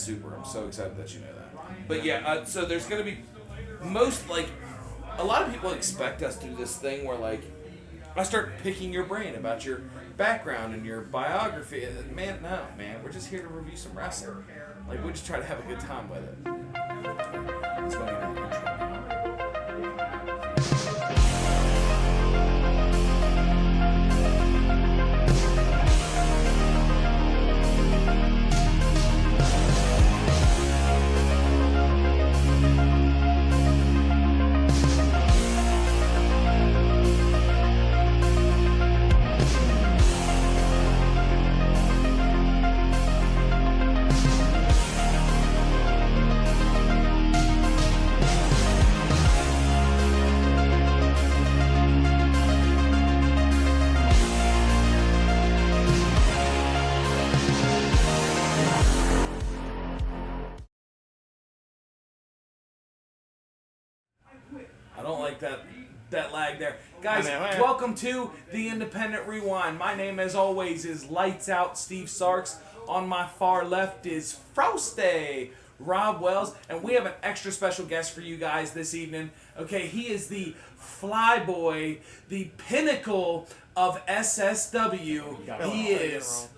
super. I'm so excited that you know that. But yeah, so there's going to be a lot of people expect us to do this thing where, like, I start picking your brain about your background and your biography. And man, no, man. We're just here to review some wrestling. Like, we just try to have a good time with it. Let's go into the intro now. I don't like that lag there. Guys, welcome to the Independent Rewind. My name, as always, is Lights Out Steve Sarks. On my far left is Frosty Rob Wells, and we have an extra special guest for you guys this evening. Okay, he is the flyboy, the pinnacle of SSW. He is...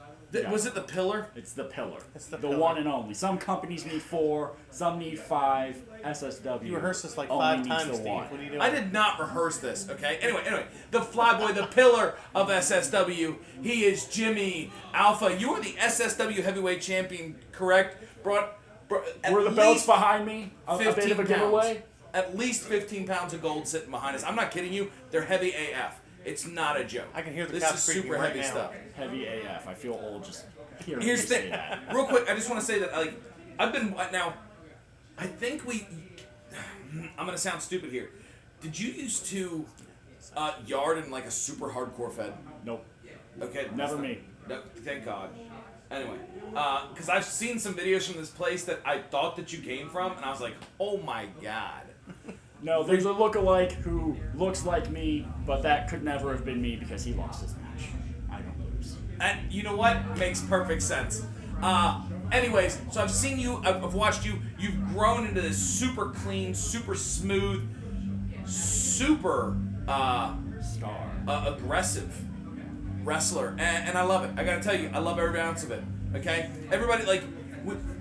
Was it the pillar? It's the pillar. It's the one and only. Some companies need 4, some need 5. SSW. You rehearsed this like 5 times, Steve. What are you doing? I did not rehearse this, okay? Anyway, the flyboy, the pillar of SSW. He is Jimmy Alpha. You are the SSW heavyweight champion, correct? Were the belts behind me? A bit of a giveaway? At least 15 pounds of gold sitting behind us. I'm not kidding you. They're heavy AF. It's not a joke. I can hear the This is super right heavy now. stuff. Heavy AF. I feel old just hearing Here's you the say thing. that. Real quick, I just want to say that I've been now. I think I'm gonna sound stupid here. Did you used to yard in like a super hardcore fed? Nope. Okay. Never me. No, thank God. Anyway, because I've seen some videos from this place that I thought that you came from, and I was like, oh my God. No, there's a lookalike who looks like me, but that could never have been me because he lost his match. I don't lose. And you know what? Makes perfect sense. Anyways, so I've seen you, I've watched you. You've grown into this super clean, super smooth, super aggressive wrestler, and I love it. I gotta tell you, I love every ounce of it. Okay, everybody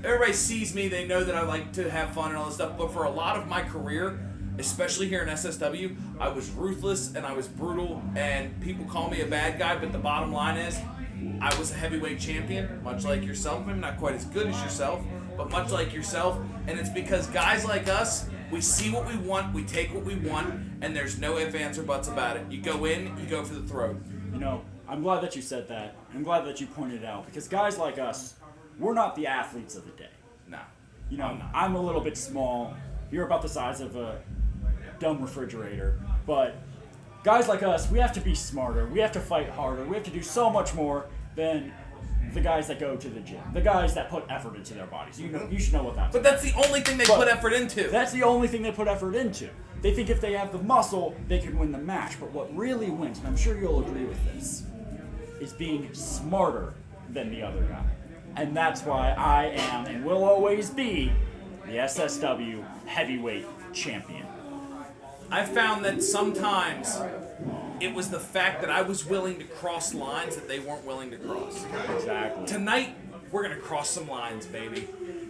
everybody sees me, they know that I like to have fun and all this stuff. But for a lot of my career, especially here in SSW, I was ruthless and I was brutal, and people call me a bad guy. But the bottom line is, I was a heavyweight champion, much like yourself. Maybe not quite as good as yourself, but much like yourself. And it's because guys like us, we see what we want, we take what we want, and there's no ifs, ands, or buts about it. You go in, you go for the throat. You know, I'm glad that you said that. I'm glad that you pointed it out, because guys like us, we're not the athletes of the day. No. You know, I'm a little bit small. You're about the size of a dumb refrigerator. But guys like us, we have to be smarter. We have to fight harder. We have to do so much more than the guys that go to the gym. The guys that put effort into their bodies. You should know what that's But that's the only thing they put effort into. That's the only thing they put effort into. They think if they have the muscle, they can win the match. But what really wins, and I'm sure you'll agree with this, is being smarter than the other guy. And that's why I am and will always be the SSW heavyweight champion. I found that sometimes it was the fact that I was willing to cross lines that they weren't willing to cross. Exactly. Tonight, we're going to cross some lines, baby.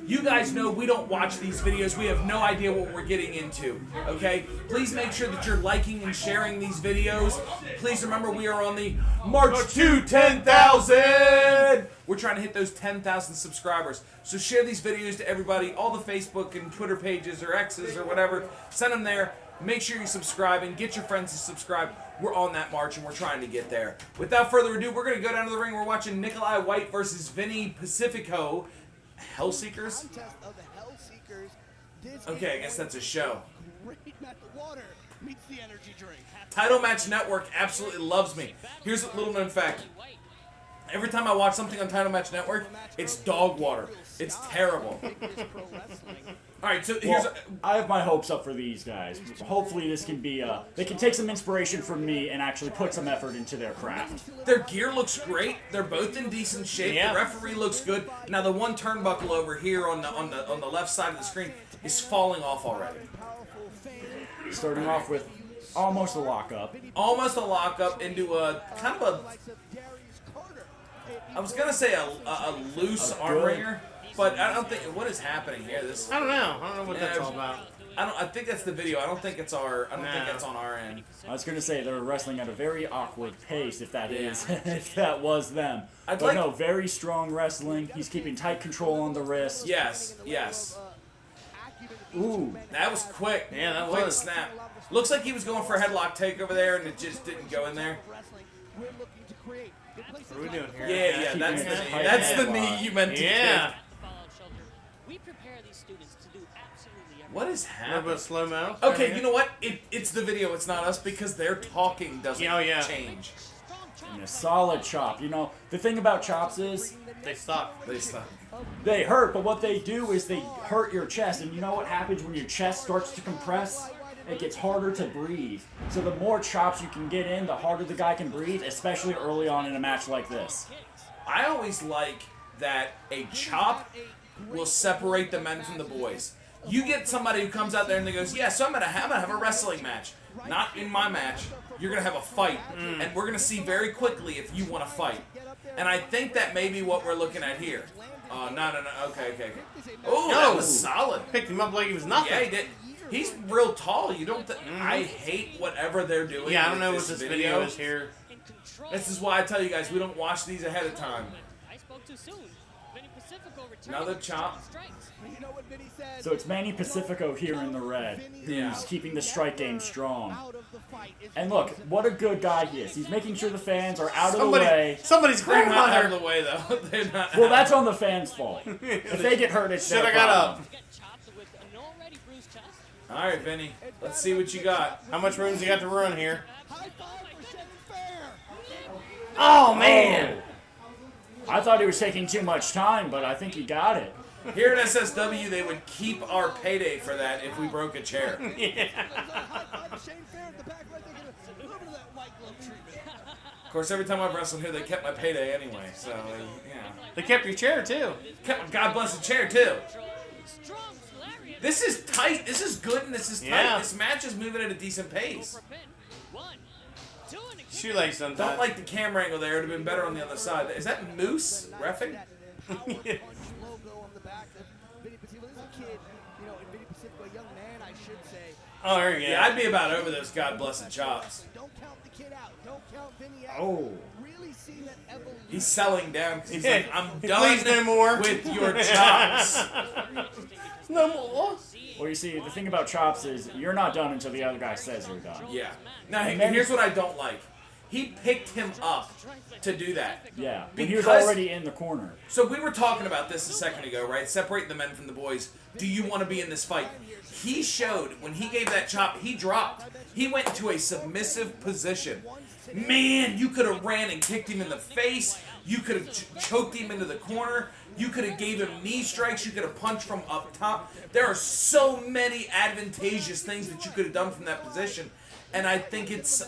You guys know we don't watch these videos. We have no idea what we're getting into, okay? Please make sure that you're liking and sharing these videos. Please remember we are on the March to 10,000! We're trying to hit those 10,000 subscribers. So share these videos to everybody, all the Facebook and Twitter pages or X's or whatever. Send them there. Make sure you're subscribing. Get your friends to subscribe. We're on that march, and we're trying to get there. Without further ado, we're going to go down to the ring. We're watching Nikolai White versus Vinny Pacifico. Hellseekers? Okay, I guess that's a show. Title Match Network absolutely loves me. Here's a little known fact. Every time I watch something on Title Match Network, it's dog water. It's terrible. Alright, so here's... Well, I have my hopes up for these guys. Hopefully this can be, they can take some inspiration from me and actually put some effort into their craft. Their gear looks great. They're both in decent shape. Yeah. The referee looks good. Now the one turnbuckle over here on the left side of the screen is falling off already. Starting off with almost a lockup. Almost a lockup into a kind of a... I was gonna say a loose arm wringer, but I don't think... What is happening here? This... I don't know what that's all about. I think that's the video. I don't think it's our... I don't think that's on our end. I was gonna say they're wrestling at a very awkward pace, if that is, if that was them. I'd But like- no, very strong wrestling. He's keeping tight control on the wrist. Yes, yes. Ooh, That was quick. Yeah, that quick was. snap. Looks like he was going for a headlock take over there, and it just didn't go in there. What are we doing here? Yeah, keeping that's it the tight. that's the Yeah. knee you meant to Yeah. kick. We prepare these students to do absolutely everything. What is A little bit happening? of slow-mo. Okay, you know what? It's the video. It's not us because their talking doesn't Yeah. change. and a solid chop. You know, the thing about chops is They stop. They stop. they hurt, but what they do is they hurt your chest. And you know what happens when your chest starts to compress? It gets harder to breathe. So the more chops you can get in, the harder the guy can breathe, especially early on in a match like this. I always like that a chop will separate the men from the boys. You get somebody who comes out there and they goes, yeah, so I'm gonna have a wrestling match. Not in my match. You're gonna have a fight, and we're gonna see very quickly if you want to fight. And I think that may be what we're looking at here. No. Okay. Oh, that was solid. Picked him up like he was nothing. Yeah, he did. He's real tall. You don't. I hate whatever they're doing. Yeah, I don't know with what this video is here. This is why I tell you guys we don't watch these ahead of time. I spoke too soon. Vinny Pacifico returning Another with chop. strikes. So it's Manny Pacifico here in the red, who's Yeah. keeping the strike game strong. And look, what a good guy he is. He's making sure the fans are out of the way. Somebody's They're not out of grandmother. the way though. They're not. Well, that's on the fans' fault. If they get hurt, it's their Shoulda got problem. up. Get chopped with an already bruised chest. All right, Vinny. Let's see what you got. How much room's he got to run here? Oh man! I thought he was taking too much time, but I think he got it. Here at SSW, they would keep our payday for that if we broke a chair. Of course, every time I've wrestled here, they kept my payday anyway. So, yeah. They kept your chair too. Kept, God bless the chair too. Strong lariat. This is tight. This is good, and this is tight. Yeah. This match is moving at a decent pace. For pin. 1, 2, and a Shoelace Don't sometimes. like the camera angle there. It would have been better on the other side. Is that Moose reffing? Oh, there you go. Yeah, I'd be about over those God blessed chops. Oh. He's selling down because he's like, I'm done Please no more. with your chops. No more. Well, you see, the thing about chops is you're not done until the other guy says you're done. Yeah. Now, And then- here's what I don't like. He picked him up to do that. Yeah, when he was Because- already in the corner. So we were talking about this a second ago, right? Separating the men from the boys. Do you want to be in this fight? He showed when he gave that chop, he dropped. He went into a submissive position. Man, you could have ran and kicked him in the face. You could have choked him into the corner. You could have gave him knee strikes. You could have punched from up top. There are so many advantageous things that you could have done from that position. And I think it's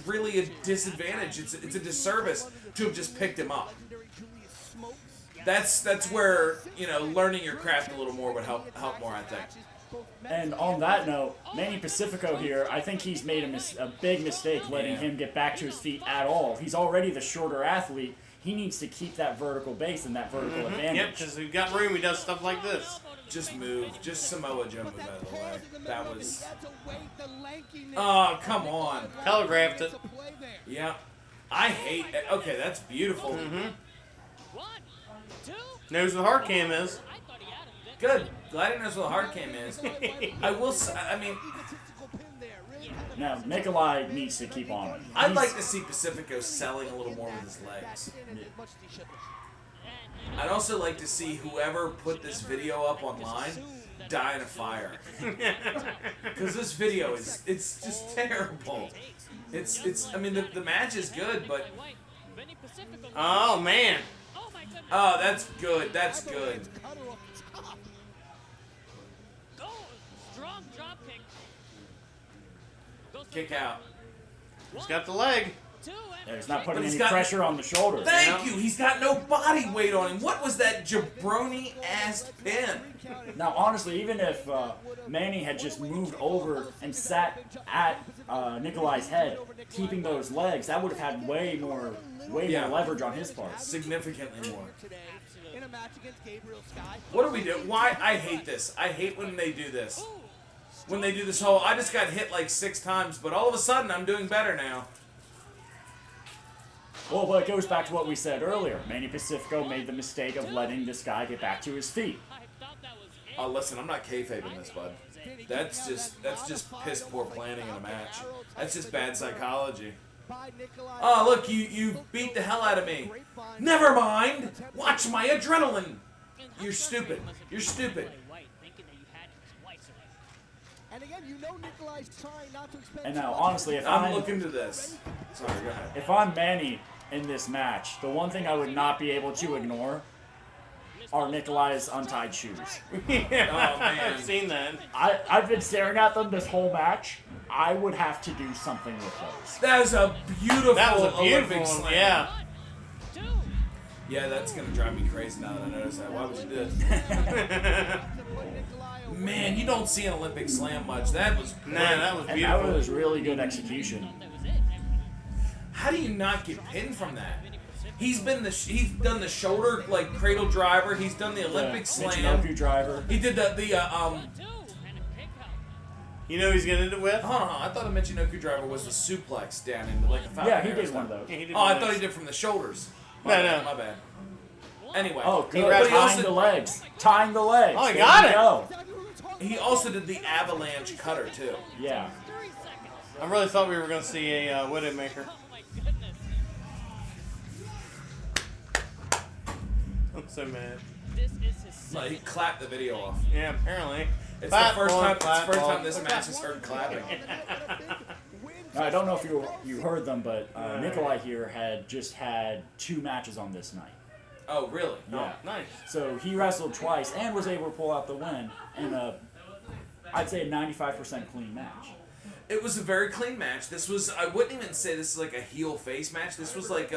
really a disadvantage. It's a disservice to have just picked him up. That's where, you know, learning your craft a little more would help more, I think. And on that note, Manny Pacifico here, I think he's made a big mistake letting him get back to his feet at all. He's already the shorter athlete. He needs to keep that vertical base and that vertical advantage. Yep, because we've got room. He does stuff like this. Just move. Just Samoa Joe move out of the way. That was... Oh, come on. Telegraphed it. Yeah. I hate it. Okay, that's beautiful. 1, 2. Knows what hard cam is. I thought he had him. Good. Glad he knows what a hard cam is. I mean, Now, Nikolai needs to keep on it. I'd He's- like to see Pacifico selling a little more with his legs. I'd also like to see whoever put this video up online die in a fire. Because this video it's just terrible. I mean, the match is good, but Pacifico. Oh, man. Oh my goodness. Oh, that's good. That's good. Oh, strong drop kick. Goes for Kick the out. He's got the leg. 2 and Yeah, he's not But putting he's any got- pressure on the shoulders. Thank you. He's got no body weight on him. What was that jabroni ass pin? Now, honestly, even if Manny had just moved over and sat at Nikolai's head, keeping those legs, that would have had way more Yeah. leverage on his part. Significantly more. In a match against Gabriel Sky. What do we do? Why? I hate this. I hate when they do this. When they do this whole, I just got hit like 6 times, but all of a sudden I'm doing better now. Well, but it goes back to what we said earlier. Manny Pacifico made the mistake of letting this guy get back to his feet. I thought that was it. Oh, listen, I'm not kayfabing this, bud. That's just piss poor planning in a match. That's just bad psychology. By Nikolai. Oh, look, you beat the hell out of me. Never mind. Watch my adrenaline. And how You're stupid. frustrating must it You're be to stupid. play White, thinking that you had him twice already? And again, you know Nikolai's trying not to expend And too now, much honestly, if I'm I'm looking to this. Sorry, go ahead. if I'm Manny in this match, the one thing I would not be able to ignore are Nikolai's untied shoes. Yeah, Oh, man. I've seen that. I've been staring at them this whole match. I would have to do something with those. That was a beautiful That was a beautiful Olympic one. slam. Yeah. 2. Yeah, that's gonna drive me crazy now that I notice that. Why would you do this? to put Nikolai away. Man, you don't see an Olympic slam much. That was great. Nah, that was And that beautiful. was really good execution. That was it. How do you not get pinned from that? He's done the shoulder like cradle driver. He's done the Olympic slam. Michinoku driver. He did the 2 and a kick out. You know who he's going to end it with? Hold on, I thought a Michinoku driver was the suplex down into like a falcon. Yeah, he arrow did style. one of those. Yeah, he did Oh, I one thought of he those. did from the shoulders. No, My no. bad, my bad. Anyway, Oh, He good. wrapped- he Tying also, the legs. Tying the legs. Oh, he There got we it. go. Exactly what we're talking he about. also did the avalanche cutter too. Yeah. 3 seconds. I really thought we were going to see a Widowmaker. Oh my goodness. I'm so mad. This is his No, he second. clapped the video off. Yeah, apparently. It's Clap, the first boy, time. clap, It's the first boy. time this match has heard clapping. Now, I don't know if you heard them, but Nikolai here had just had 2 matches on this night. Oh, really? Yeah. Oh, nice. So he wrestled twice and was able to pull out the win in I'd say a 95% clean match. It was a very clean match. This was, I wouldn't even say this is like a heel face match. This was like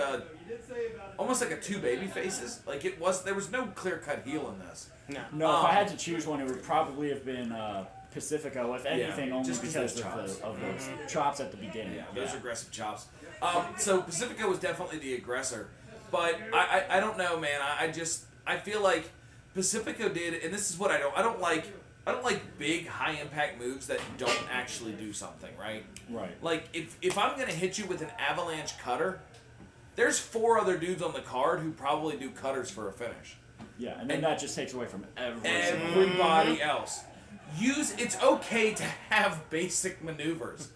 almost like a 2 baby faces. Like it was, there was no clear cut heel in this. No. No, if I had to choose one, it would probably have been Pacifico, if anything, only just 'cause because of those of those chops at the beginning. Yeah, those aggressive chops. So Pacifico was definitely the aggressor, but I don't know, man. I feel like Pacifico did, and this is what I don't like big high impact moves that don't actually do something, right? Right. Like if I'm gonna hit you with an avalanche cutter, there's 4 other dudes on the card who probably do cutters for a finish. Yeah, and then that just takes away from everything. Everybody else. It's okay to have basic maneuvers.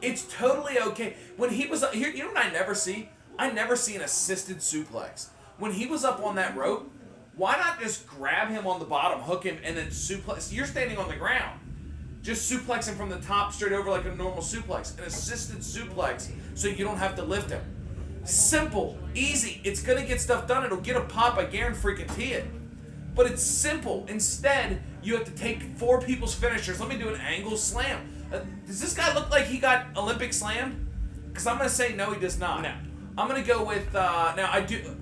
It's totally okay. When he was here, you know what I never see? I never see an assisted suplex. When he was up on that rope, why not just grab him on the bottom, hook him, and then suplex? You're standing on the ground. Just suplex him from the top straight over like a normal suplex. An assisted suplex so you don't have to lift him. Simple, easy. It's going to get stuff done. It'll get a pop. I guarantee it. But it's simple. Instead, you have to take 4 people's finishers. Let me do an angle slam. Does this guy look like he got Olympic slammed? Because I'm going to say no, he does not. No. I'm going to go with, now I do,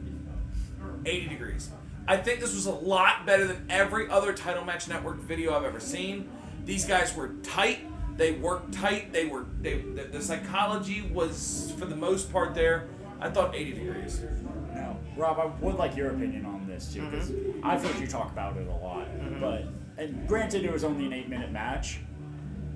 80 degrees. I think this was a lot better than every other Title Match Network video I've ever seen. These guys were tight. They worked tight. The psychology was, for the most part there, I thought 80 degrees. Now, Rob, I would like your opinion on this too, because I've heard you talk about it a lot. And granted, it was only an 8-minute match,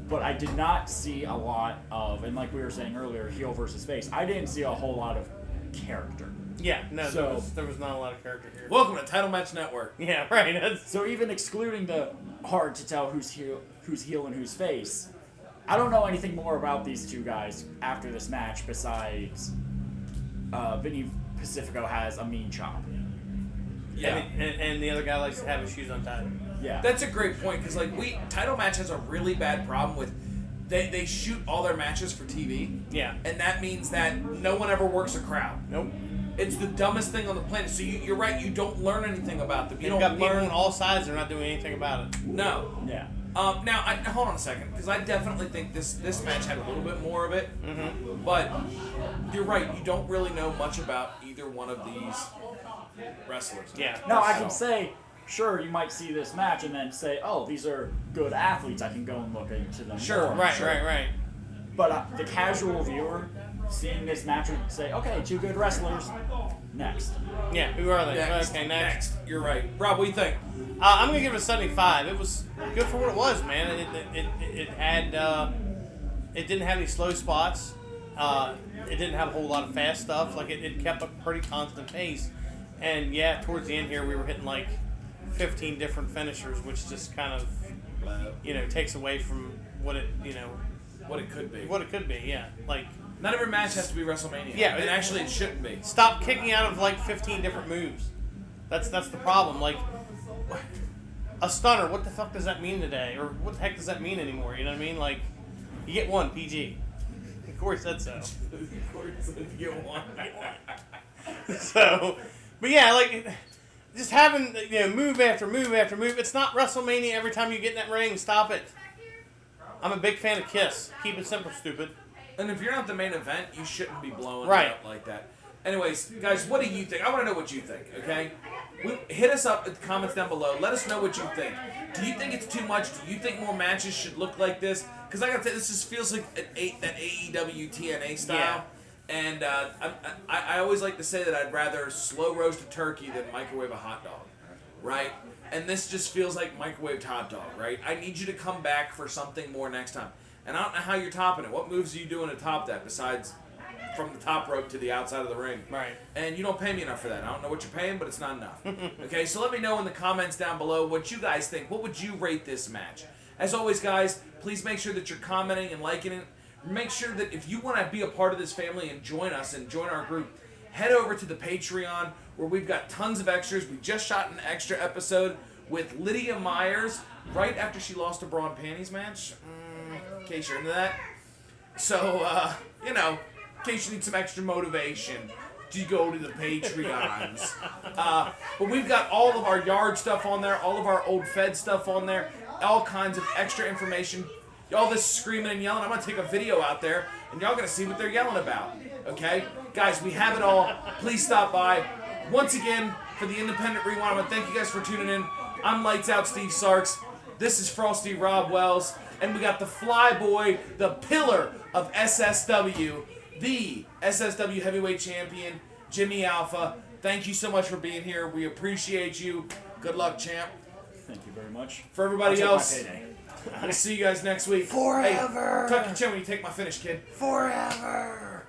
but I did not see a lot of, and like we were saying earlier, heel versus face. I didn't see a whole lot of character. Yeah, no, So- there was not a lot of character here. Welcome to Title Match Network. Yeah, right. That's, So even excluding the hard to tell who's heel and who's face, I don't know anything more about these 2 guys after this match besides Vinny Pacifico has a mean chop. Yeah. and the other guy likes to have his shoes untied. Yeah. That's a great point because Title Match has a really bad problem with they shoot all their matches for TV, Yeah. and that means that no one ever works a crowd. Nope. It's the dumbest thing on the planet. So you're right. You don't learn anything about them. You You've don't got people learn. on all sides that are not doing anything about it. No. Yeah. Now, hold on a second, because I definitely think this match had a little bit more of it. Mm-hmm. But you're right. You don't really know much about either one of these wrestlers. Yeah. Now, I can say, sure, you might see this match and then say, oh, these are good athletes. I can go and look into them Sure, more. Right. But the casual viewer seeing this match would say, okay, 2 good wrestlers. Next. Yeah, who are they? Next. Okay, next. You're right. Rob, what do you think? I'm gonna give it a 75. It was good for what it was, man. It had it didn't have any slow spots. It didn't have a whole lot of fast stuff. Like it kept a pretty constant pace. And yeah, towards the end here, we were hitting like 15 different finishers, which just kind of takes away from what it What it could be. what it could be. Yeah, like Not every match has to be WrestleMania. Yeah, and actually it shouldn't be. stop kicking out of like 15 different moves. That's the problem. Like a stunner, what the fuck does that mean today? Or what the heck does that mean anymore? You know what I mean? Like you get one PG. Of course said so. You won. So, but yeah, like just having move after move after move. It's not WrestleMania every time you get in that ring. Stop it. I'm a big fan of Kiss. Keep it simple, stupid. And if you're not the main event, you shouldn't be blowing Right. it up like that. Anyways, guys, what do you think? I want to know what you think, okay? Hit us up in the comments down below. Let us know what you think. Do you think it's too much? Do you think more matches should look like this? Because I got to say, this just feels like that AEW TNA style. Yeah. And I always like to say that I'd rather slow roast a turkey than microwave a hot dog, right? And this just feels like microwaved hot dog, right? I need you to come back for something more next time. And I don't know how you're topping it. What moves are you doing to top that besides from the top rope to the outside of the ring? Right. And you don't pay me enough for that. I don't know what you're paying, but it's not enough. Okay, so let me know in the comments down below what you guys think. What would you rate this match? As always, guys, please make sure that you're commenting and liking it. Make sure that if you want to be a part of this family and join us and join our group, head over to the Patreon where we've got tons of extras. We just shot an extra episode with Lydia Myers right after she lost a bra and panties match. In case you're into that. So, in case you need some extra motivation, to go to the Patreons. But we've got all of our yard stuff on there, all of our old Fed stuff on there, all kinds of extra information. All this screaming and yelling, I'm going to take a video out there, and y'all going to see what they're yelling about. Okay? Guys, we have it all. Please stop by. Once again, for the Independent Rewind, I want to thank you guys for tuning in. I'm Lights Out Steve Sarks. This is Frosty Rob Wells. And we got the Flyboy, the pillar of SSW, the SSW Heavyweight Champion, Jimmy Alpha. Thank you so much for being here. We appreciate you. Good luck, champ. Thank you very much. For everybody I'll take else, my payday. we'll see you guys next week. Forever. Hey, tuck your chin when you take my finish, kid. Forever.